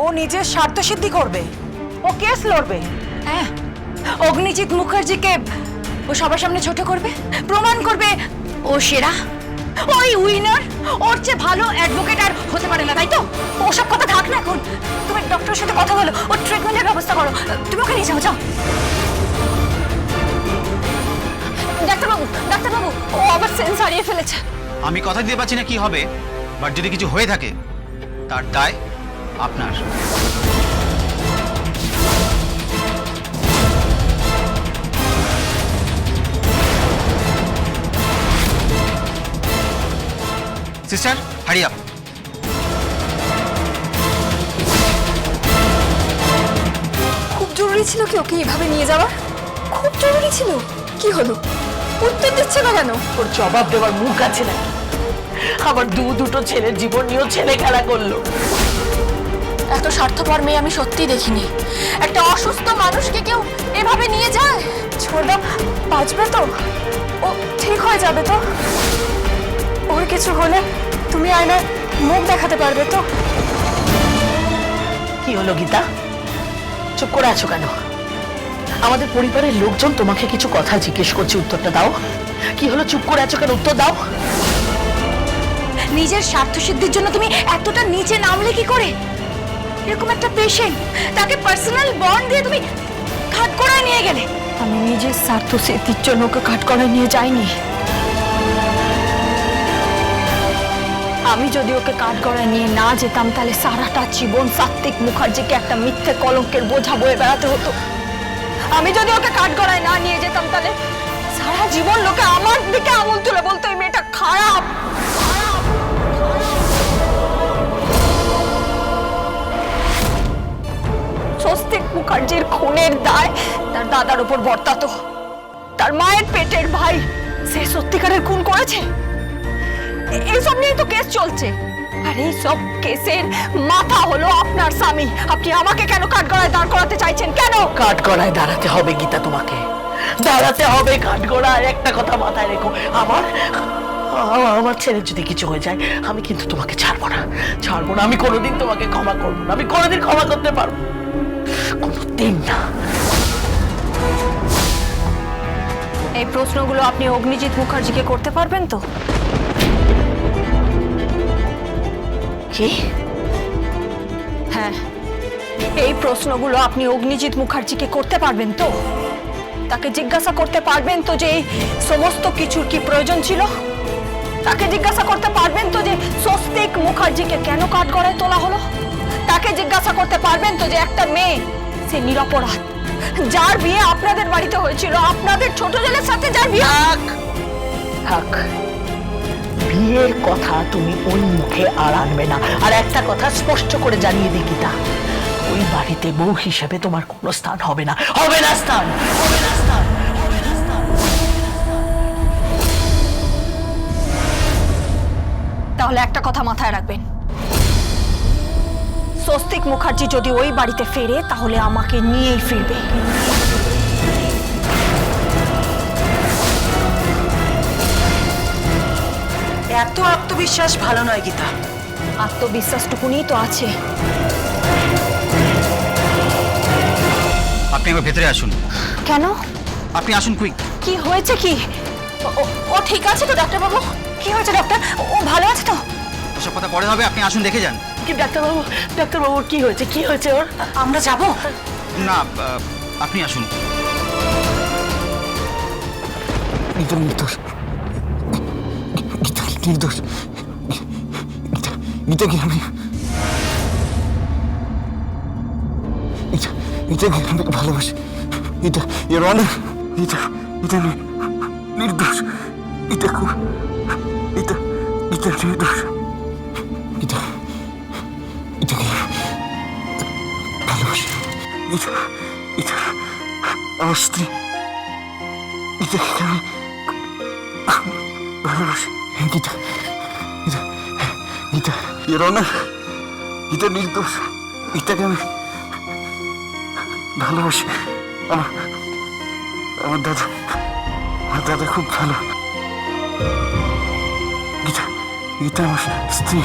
ও নিজের স্বার্থ সিদ্ধি করবে, ও কেস লড়বে। হ্যাঁ, অগ্নিজিৎ মুখার্জিকে ও সবার সামনে ছোট করবে, প্রমাণ করবে ও সেরা, ওই উইনার, ওর চেয়ে ভালো অ্যাডভোকেট আর হতে পারে না, তাই তো? ওসব কথা থাক না এখন, তুমি ডক্টরের সাথে কথা বলো, ওর ট্রিটমেন্টের ব্যবস্থা করো। তুমি ওকে নিয়ে যাও, যাও। ডাক্তারবাবু, ডাক্তারবাবু, ও আবার সেন্স হারিয়ে ফেলেছে। আমি কথা দিতে পারছি না কি হবে, বাট যদি কিছু হয়ে থাকে তার দায় আপনার। Sister, hurry up. খুব জরুরি ছিল কি ওকে এইভাবে নিয়ে যাওয়া? খুব জরুরি ছিল। কি হলো? উত্তর দিচ্ছে না কেন? ওর জবাব দেওয়ার মুখ আছে নাকি? আমার দুটো ছেলের জীবন নিয়েও ছেলে খেলা করলো। এত স্বার্থপর মেয়ে আমি সত্যি দেখিনি। একটা অসুস্থ মানুষকে কেউ এভাবে নিয়ে যায়? ছোড়দা বাঁচবে তো? ও ঠিক হয়ে যাবে তো? ওর কিছু হলে তুমি আয়নায় মুখ দেখাতে পারবে তো? কি হলো গীতা, চুপ করে আছো কেন? আমাদের পরিবারের লোকজন তোমাকে কিছু কথা জিজ্ঞেস করছে, উত্তরটা দাও। কি হলো, চুপ করে আছো কেন? উত্তর দাও। নিজের স্বার্থ সিদ্ধির জন্য তুমি এতটা নিচে নামলে কি করে? এরকম একটা পেশেন্ট, তাকে পার্সোনাল বন্ড দিয়ে তুমি কাঠগড়ায় নিয়ে গেলে। আমি নিজের স্বার্থ সিদ্ধির জন্য ওকে কাঠগড়ায় নিয়ে যাইনি। আমি যদি ওকে কাঠগড়ায় নিয়ে না যেতাম তাহলে সারাটা জীবন সাত্বিক মুখার্জিকে একটা মিথ্যে কলঙ্কের বোঝা বয়ে বেড়াতে হতো। আমি যদি ওকে কাঠগড়ায় না নিয়ে যেতাম তাহলে সারা জীবন লোকে আমার দিকে আঙুল তুলে বলতো এই মেয়েটা খারাপ। স্বস্তিক মুখার্জির খুনের দায় তার দাদার উপর বর্তাতো। তার মায়ের পেটের ভাই সে সত্যিকারের খুন করেছে। এইসব নিয়ে তো কেস চলছে, আর এই সব কেসের মাথা হলো আপনার স্বামী। আপনি আমাকে কেন কাঠগড়ায় দাঁড় করাতে চাইছেন? কেন কাঠগড়ায় দাঁড়াতে হবে গীতা, তোমাকে দাঁড়াতে হবে কাঠগড়ায়। একটা কথা মাথায় রেখো, আমার ছেলের যদি কিছু হয়ে যায় আমি কিন্তু তোমাকে ছাড়বো না, ছাড়বো না। আমি কোনোদিন তোমাকে ক্ষমা করবো না, আমি কোনোদিন ক্ষমা করতে পারবো কোনোদিন না। এই প্রশ্নগুলো আপনি অগ্নিজিৎ মুখার্জিকে করতে পারবেন তো? কি? হ্যাঁ, এই প্রশ্নগুলো আপনি অগ্নিজিৎ মুখার্জিকে করতে পারবেন তো? তাকে জিজ্ঞাসা করতে পারবেন তো যে এই সমস্ত কিছুর কি প্রয়োজন ছিল? তাকে জিজ্ঞাসা করতে পারবেন তো যে স্বস্তিক মুখার্জিকে কেন কাঠগড়ায় তোলা হলো? তাকে জিজ্ঞাসা করতে পারবেন তো যে একটা মেয়ে, সে নিরপরাধ, যার বিয়ে আপনাদের বাড়িতে হয়েছিল, আপনাদের ছোট ছেলের সাথে যার বিয়ে। থাক, বিয়ের কথা তুমি ওই মুখে আর আনবে না। আর একটা কথা স্পষ্ট করে জানিয়ে দিই গীতা, ওই বাড়িতে বউ হিসেবে তোমার কোনো স্থান হবে না, হবে না স্থান, হবে না স্থান, হবে না স্থান। তাহলে একটা কথা মাথায় রাখবেন, স্বস্তিক মুখার্জি যদি ওই বাড়িতে ফেরে তাহলে আমাকে নিয়েই ফিরবে। এত আত্মবিশ্বাস ভালো নয় গীতা। আত্মবিশ্বাসটুকুনি তো আছে। আপনি একবার ভেতরে আসুন। কেন? আপনি আসুন, কুইক। কি হয়েছে? কি ও ঠিক আছে তো ডাক্তারবাবু? কি হয়েছে ডক্টর? ও ভালো আছে তো? ওসব কথা পরে হবে, আপনি আসুন, দেখে যান। কি ডাক্তারবাবু, ডাক্তারবাবুর কি হয়েছে? কি হয়েছে ওর? আমরা যাব না, আপনি আসুন। নির্দোষ, নির্দোষ, গীতাকে আমি ভালোবাসি। এটা এর অনেক, এটা নির্দোষ, এটা খুব, এটা নির্দোষ, এটাকে ভালোবাসি। এটা আমার স্ত্রী, এটাকে আমি ভালোবাসি। গীতা, এর অনেক, গীতা নির্দোষ, এটাকে আমি ভালোবাসি। আমার দাদা খুব ভালো। গীতা আমার স্ত্রী,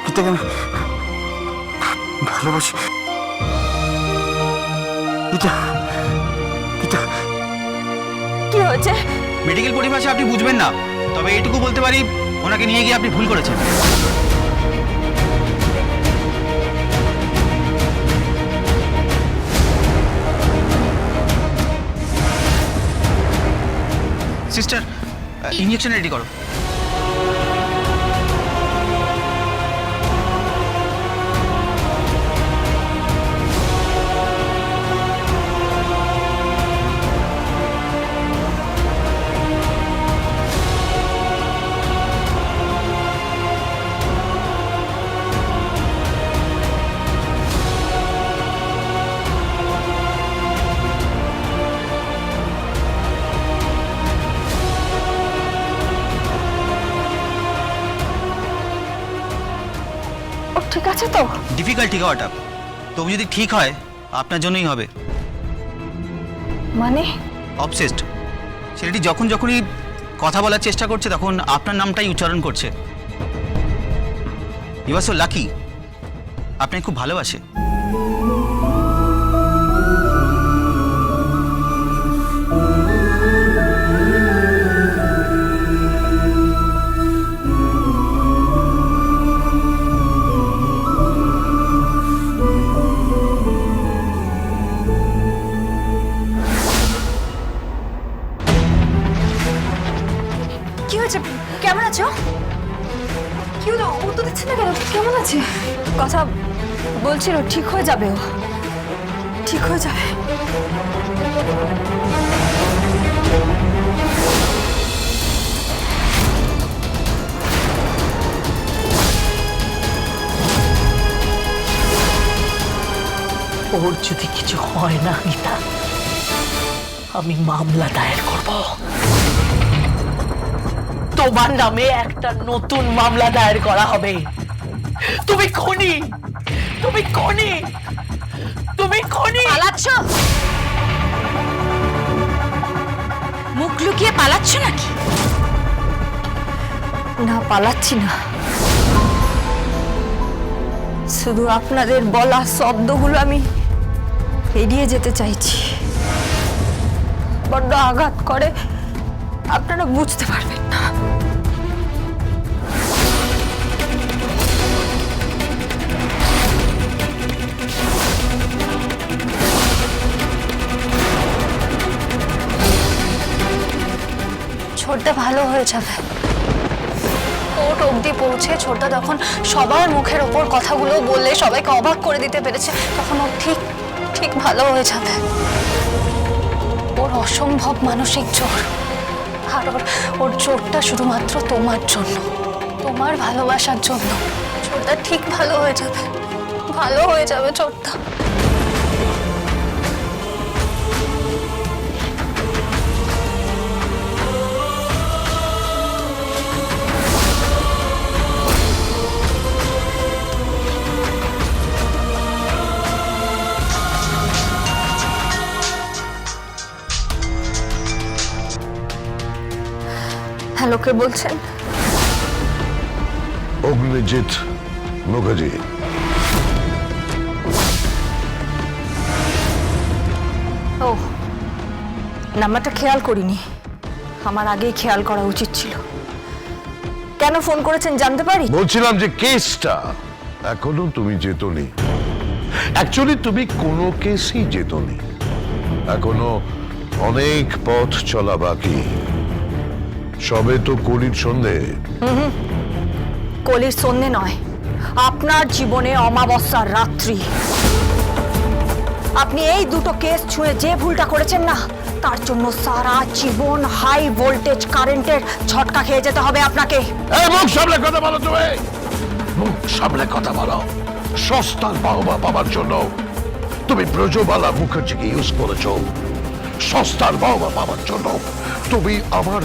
গীতাকে আমি ভালোবাসি। এটা এটা কি হয়েছে? মেডিকেল পরিভাষা আপনি বুঝবেন না, তবে এইটুকু বলতে পারি ওনাকে নিয়ে গিয়ে আপনি ভুল করেছেন। সিস্টার, ইঞ্জেকশন রেডি করো। ও ঠিক আছে তো? ডিফিকাল্ট ঠিক হওয়াটা, তবু যদি ঠিক হয় আপনার জন্যই হবে। মানে অবসেসড ছেলেটি যখনই কথা বলার চেষ্টা করছে তখন আপনার নামটাই উচ্চারণ করছে। ইউ আর সো লাকি, আপনাকে খুব ভালোবাসে। কি হয়েছে? কেমন আছো? কি হলো? উত্তর দিচ্ছে না কেন? কেমন আছে? কথা বলছিল ঠিক হয়ে যাবে, ও ঠিক হয়ে যাবে। ওর যদি কিছু হয় না গীতা, আমি মামলা দায়ের করব। তোমার নামে একটা নতুন মামলা দায়ের করা হবে। তুমি খুনি, তুমি খুনি, তুমি খুনি। পালাচ্ছ? মুখ লুকিয়ে পালাচ্ছ নাকি? না, পালাচ্ছি না, শুধু আপনাদের বলা শব্দগুলো আমি এড়িয়ে যেতে চাইছি। বড্ড আঘাত করে, আপনারা বুঝতে পারবেন না। ছোটটা ভালো হয়ে যাবে। কোর্ট অবধি পৌঁছে ছোটটা তখন সবার মুখের ওপর কথাগুলো বললে সবাইকে অবাক করে দিতে পেরেছে, তখন ও ঠিক ঠিক ভালো হয়ে যাবে। ওর অসম্ভব মানসিক জোর, আর ওর জোরটা শুধুমাত্র তোমার জন্য, তোমার ভালোবাসার জন্য। ছোটটা ঠিক ভালো হয়ে যাবে, ভালো হয়ে যাবে ছোটটা। হ্যালো, কে বলছেন? অগ্নিজিৎ মুখার্জি। ও, নাম্বারটা খেয়াল করিনি, আমার আগেই খেয়াল করা উচিত ছিল। কেন ফোন করেছেন জানতে পারি? বলছিলাম যে কেসটা এখনো তুমি জেতোনি। অ্যাকচুয়ালি তুমি কোনো কেসই জেতোনি, এখনো অনেক পথ চলা বাকি। সবে তো কলির সন্ধে। কলির সন্ধে নয়, আপনার জীবনে অমাবস্যার রাত্রি। আপনি এই দুটো কেস ছুঁয়ে যে ভুলটা করেছেন না, তার জন্য সারা জীবন হাই ভোল্টেজ কারেন্টের ঝটকা খেয়ে যেতে হবে আপনাকে। এই মুখ সামলে কথা বলো, তুমি মুখ সামলে কথা বলো। সস্তার বাহবা পাবার জন্য তুমি ব্রজবালা মুখার্জিকে ইউজ করেছো। সস্তার বাহবা পাবার জন্য তুমি আমার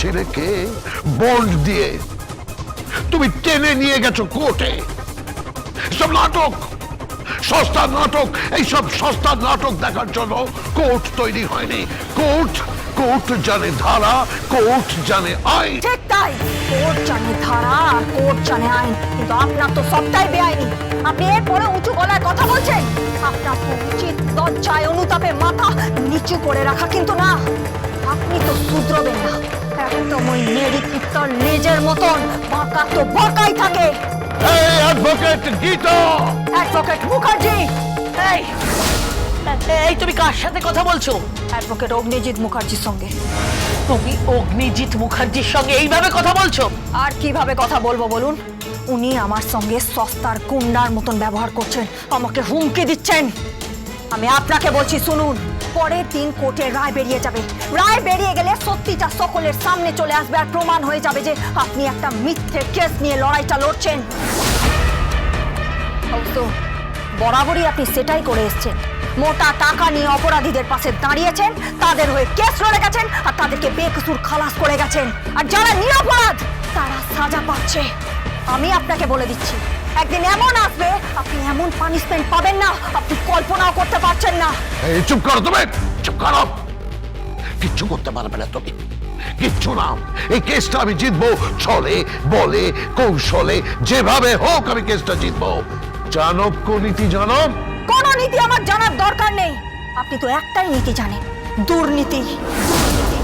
ছেলেকে বন্ড দিয়ে তুমি টেনে নিয়ে গেছো কোর্টে। সব নাটক, সস্তার নাটক। এইসব সস্তার নাটক দেখার জন্য কোর্ট তৈরি হয়নি। কোর্ট কোর্ট জানে ধারা, কোর্ট জানে আইন। ঠিক তাই, কোর্ট জানে ধারা আর কোর্ট জানে আইন, কিন্তু আপনার তো সবটাই বেআইনি। আপনি এরপরে উঁচু গলায় কথা বলছেন। আপনার তো উচিত লজ্জায় অনুতাপে মাথা নিচু করে রাখা, কিন্তু না, আপনি তো শুধরবেন না। একদম ওই নেড়ি পিত্তর লেজের মতন বাঁকা তো বাঁকাই থাকে। এই অ্যাডভোকেট গীতা, অ্যাডভোকেট মুখার্জি। এই এই তুমি কার সাথে কথা বলছো? অ্যাডভোকেট অগ্নিজিৎ মুখার্জির সঙ্গে। তুমি অগ্নিজিৎ মুখার্জির সঙ্গে এইভাবে কথা বলছো? আর কিভাবে কথা বলবো বলুন? উনি আমার সঙ্গে সস্তার গুন্ডার মতন ব্যবহার করছেন, আমাকে হুমকি দিচ্ছেন। আমি আপনাকে বলছি, শুনুন, পরের দিন কোর্টে রায় বেরিয়ে যাবে। রায় বেরিয়ে গেলে সত্যিটা সকলের সামনে চলে আসবে আর প্রমাণ হয়ে যাবে যে আপনি একটা মিথ্যে কেস নিয়ে লড়াইটা লড়ছেন। অবশ্য বরাবরই আপনি সেটাই করে এসছেন। মোটা টাকা নিয়ে অপরাধীদের পাশে দাঁড়িয়েছেন, তাদের হয়ে কেস লড়ে গেছেন আর তাদেরকে বেকসুর খালাস করে গেছেন। আর যারা নিরপরাধ তারা সাজা পাচ্ছে। আমি আপনাকে বলে দিচ্ছি, একদিন এমন আসবে আপনি এমন পানিশমেন্ট পাবেন না, আপনি কল্পনাও করতে পারছেন না। এই চুপ করো, তুমি চুপ করো। কিচ্ছু করতে পারবে না তুমি, কিচ্ছু না। এই কেসটা আমি জিতবো, ছলে বলে কৌশলে যেভাবে হোক আমি কেসটা জিতবো। চাণক্য নীতি জানো? কোনো নীতি আমার জানার দরকার নেই। আপনি তো একটাই নীতি জানেন, দুর্নীতি। দুর্নীতি